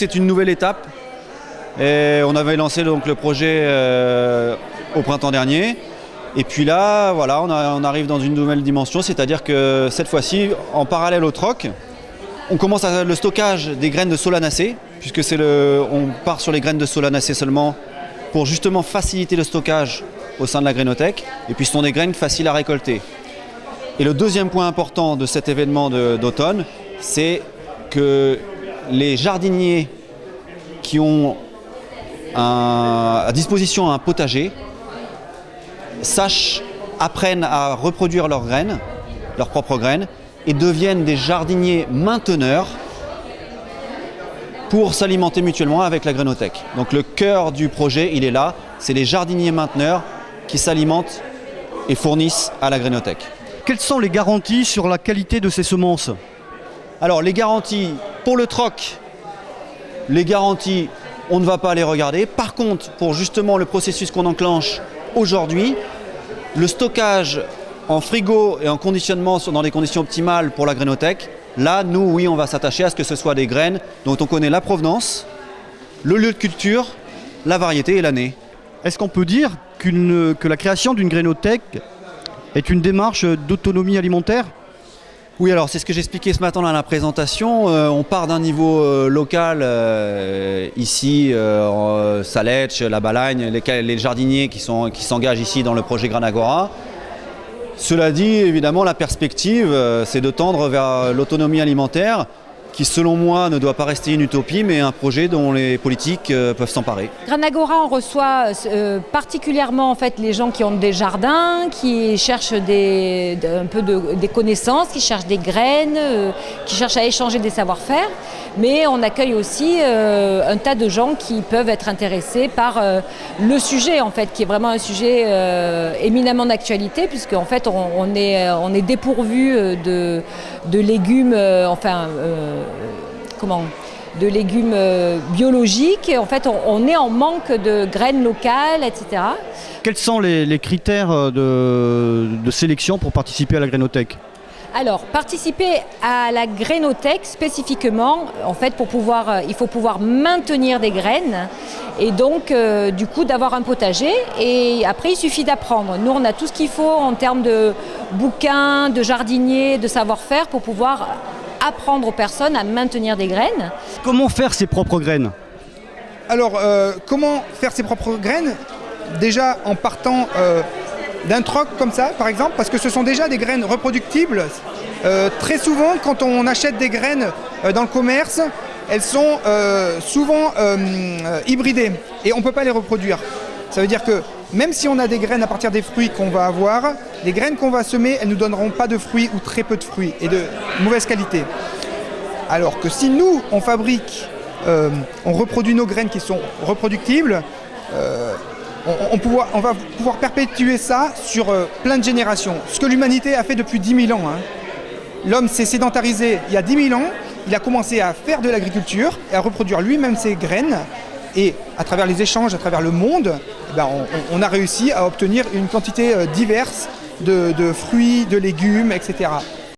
C'est une nouvelle étape. Et on avait lancé donc le projet au printemps dernier. Et puis là, voilà, on arrive dans une nouvelle dimension, c'est-à-dire que cette fois-ci, en parallèle au troc, on commence le stockage des graines de solanacées, puisque on part sur les graines de solanacées seulement pour justement faciliter le stockage au sein de la grainothèque. Et puis ce sont des graines faciles à récolter. Et le deuxième point important de cet événement d'automne, c'est que les jardiniers qui ont à disposition un potager apprennent à reproduire leurs graines, leurs propres graines, et deviennent des jardiniers mainteneurs pour s'alimenter mutuellement avec la grainothèque. Donc le cœur du projet, il est là, c'est les jardiniers mainteneurs qui s'alimentent et fournissent à la grainothèque. Quelles sont les garanties sur la qualité de ces semences ? Alors les garanties pour le troc, les garanties, on ne va pas les regarder. Par contre, pour justement le processus qu'on enclenche aujourd'hui, le stockage en frigo et en conditionnement dans des conditions optimales pour la grainothèque, là, nous, oui, on va s'attacher à ce que ce soit des graines dont on connaît la provenance, le lieu de culture, la variété et l'année. Est-ce qu'on peut dire que la création d'une grainothèque est une démarche d'autonomie alimentaire ? Oui, alors c'est ce que j'expliquais ce matin dans la présentation. On part d'un niveau local, ici, Saletch, La Balagne, les jardiniers qui s'engagent ici dans le projet Granagora. Cela dit, évidemment, la perspective, c'est de tendre vers l'autonomie alimentaire, qui selon moi ne doit pas rester une utopie, mais un projet dont les politiques peuvent s'emparer. Granagora, on reçoit particulièrement en fait, les gens qui ont des jardins, qui cherchent des connaissances, qui cherchent des graines, qui cherchent à échanger des savoir-faire. Mais on accueille aussi un tas de gens qui peuvent être intéressés par le sujet, en fait, qui est vraiment un sujet éminemment d'actualité, puisque en fait, on est dépourvu de légumes, de légumes biologiques. En fait, on est en manque de graines locales, etc. Quels sont les critères de sélection pour participer à la grainothèque ? Alors, participer à la grainothèque spécifiquement, en fait, il faut pouvoir maintenir des graines et donc, du coup, d'avoir un potager. Et après, il suffit d'apprendre. Nous, on a tout ce qu'il faut en termes de bouquins, de jardiniers, de savoir-faire pour pouvoir apprendre aux personnes à maintenir des graines. Comment faire ses propres graines ? Alors, comment faire ses propres graines ? Déjà en partant d'un troc comme ça, par exemple, parce que ce sont déjà des graines reproductibles. Très souvent, quand on achète des graines dans le commerce, elles sont souvent hybridées et on ne peut pas les reproduire. Ça veut dire que même si on a des graines à partir des fruits qu'on va avoir, les graines qu'on va semer, elles ne nous donneront pas de fruits ou très peu de fruits et de mauvaise qualité. Alors que si nous, on fabrique, on reproduit nos graines qui sont reproductibles, on va pouvoir perpétuer ça sur plein de générations. Ce que l'humanité a fait depuis 10 000 ans. L'homme s'est sédentarisé il y a 10 000 ans, il a commencé à faire de l'agriculture et à reproduire lui-même ses graines. Et à travers les échanges, à travers le monde, on a réussi à obtenir une quantité diverse de fruits, de légumes, etc.